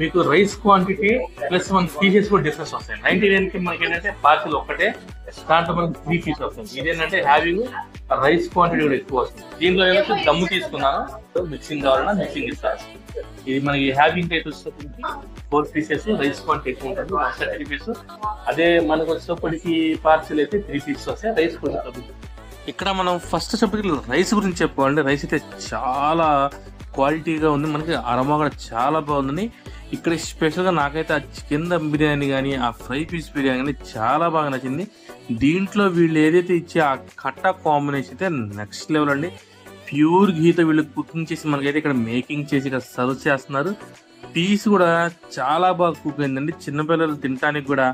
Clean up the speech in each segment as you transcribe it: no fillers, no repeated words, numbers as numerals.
మీకు rice quantity plus మన pieces కూడా డిఫరెన్స్ వస్తాయి. 99 కి మనకి ఏంటంటే పార్సల్ ఒక్కటే, దాంట్లో మనకి 3 పీసెస్ వస్తుంది. ఇదేంటంటే హ్యావింగ్ రైస్ క్వాంటిటీ కూడా ఎక్కువ వస్తుంది. దీంట్లో ఏమైతే దమ్ము తీసుకున్నాను, మిక్సింగ్ కావాలన్నా మిక్సింగ్ ఇస్తారు. ఇది మనకి హ్యావింగ్ అయితే వచ్చేటప్పటికి 4 పీసెస్, రైస్ క్వాంటిటీ ఎక్కువ ఉంటుంది 130 పీసెస్. అదే మనకు వచ్చేటప్పటికి పార్సల్ అయితే 3 పీసెస్ వస్తాయి. రైస్ కూడా ఇక్కడ మనం ఫస్ట్ చెప్పి రైస్ గురించి చెప్పుకోవాలంటే రైస్ అయితే చాలా క్వాలిటీగా ఉంది, మనకి అరోమా కూడా చాలా బాగుందని. ఇక్కడ స్పెషల్గా నాకైతే ఆ చికెన్ దమ్ బిర్యానీ కానీ ఆ ఫ్రై పీస్ బిర్యానీ కానీ చాలా బాగా నచ్చింది. దీంట్లో వీళ్ళు ఏదైతే ఇచ్చే ఆ కట్టా కాంబినేషన్ అయితే నెక్స్ట్ లెవెల్ అండి. ప్యూర్ గీతో వీళ్ళు కుకింగ్ చేసి మనకైతే ఇక్కడ మేకింగ్ చేసి ఇక్కడ సర్వ్ చేస్తున్నారు. పీస్ కూడా చాలా బాగా కుక్ అయిందండి. చిన్నపిల్లలు తినడానికి కూడా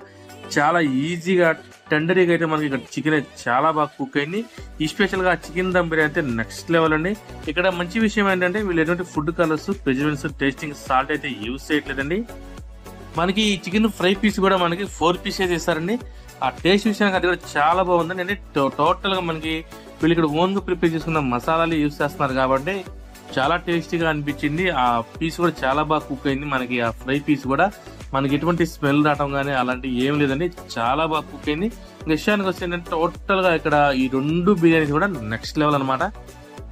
చాలా ఈజీగా టెండరీగా అయితే మనకి ఇక్కడ చికెన్ అయితే చాలా బాగా కుక్ అయింది. ఈ స్పెషల్గా చికెన్ దమ్ బిర్యానీ అయితే నెక్స్ట్ లెవెల్ అండి. ఇక్కడ మంచి విషయం ఏంటంటే వీళ్ళు ఎటువంటి food colours, preservatives, tasting salt అయితే యూజ్ చేయట్లేదండి. మనకి ఈ చికెన్ ఫ్రై పీస్ కూడా మనకి 4 పీసెస్ ఇస్తారండి. ఆ టేస్ట్ విషయానికి అది కూడా చాలా బాగుందండి. అంటే టోటల్గా మనకి వీళ్ళు ఇక్కడ ఓన్గా ప్రిపేర్ చేసుకున్న మసాలాలు యూజ్ చేస్తున్నారు కాబట్టి చాలా టేస్టీగా అనిపించింది. ఆ పీస్ కూడా చాలా బాగా కుక్ అయింది. మనకి ఆ ఫ్రై పీస్ కూడా మనకి ఎటువంటి స్మెల్ రావడం కానీ అలాంటివి ఏం లేదండి, చాలా బాగా కుక్ అయింది. విషయానికి వస్తే ఏంటంటే టోటల్ గా ఇక్కడ ఈ 2 బిర్యానీస్ కూడా నెక్స్ట్ లెవెల్ అనమాట.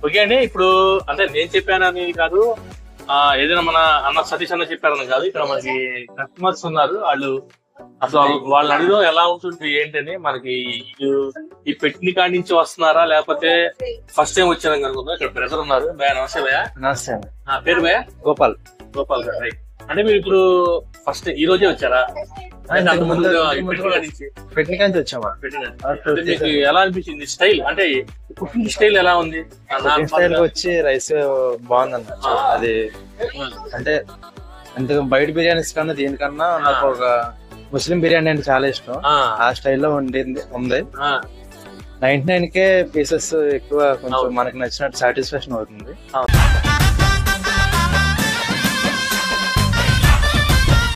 ఓకే అండి, ఇప్పుడు అంటే నేను చెప్పానని కాదు, ఏదైనా మన అన్న సతీష్ అన్న చెప్పారని కాదు, ఇక్కడ మనకి కస్టమర్స్ ఉన్నారు. వాళ్ళు అసలు వాళ్ళని అడిగిన ఎలా ఉంటుంది ఏంటని, మనకి ఈ పెట్టిన కాడి నుంచి వస్తున్నారా లేకపోతే ఫస్ట్ టైం వచ్చారని కనుకుందాం. ఇక్కడ బ్రదర్ ఉన్నారు. భయ నమస్తే. భయ నమస్తే. పేరు భయ? గోపాల్. గోపాల్ గారు, రైట్. అంటే మీరు ఇప్పుడు ఫస్ట్ ఈ రోజే వచ్చారా? పెట్టినకాంచి వచ్చామా? మీకు ఎలా అనిపించింది స్టైల్, అంటే కుకింగ్ స్టైల్ ఎలా ఉంది? స్టైల్ వచ్చి రైస్ బాగుందన్న. అది అంటే బయట బిర్యానీస్ కన్నా దీనికన్నా నాకు ఒక ముస్లిం బిర్యానీ అంటే చాలా ఇష్టం. ఆ స్టైల్లో ఉంది. 99కే పీసెస్ ఎక్కువ, కొంచెం మనకి నచ్చినట్టు సాటిస్ఫాక్షన్ అవుతుంది.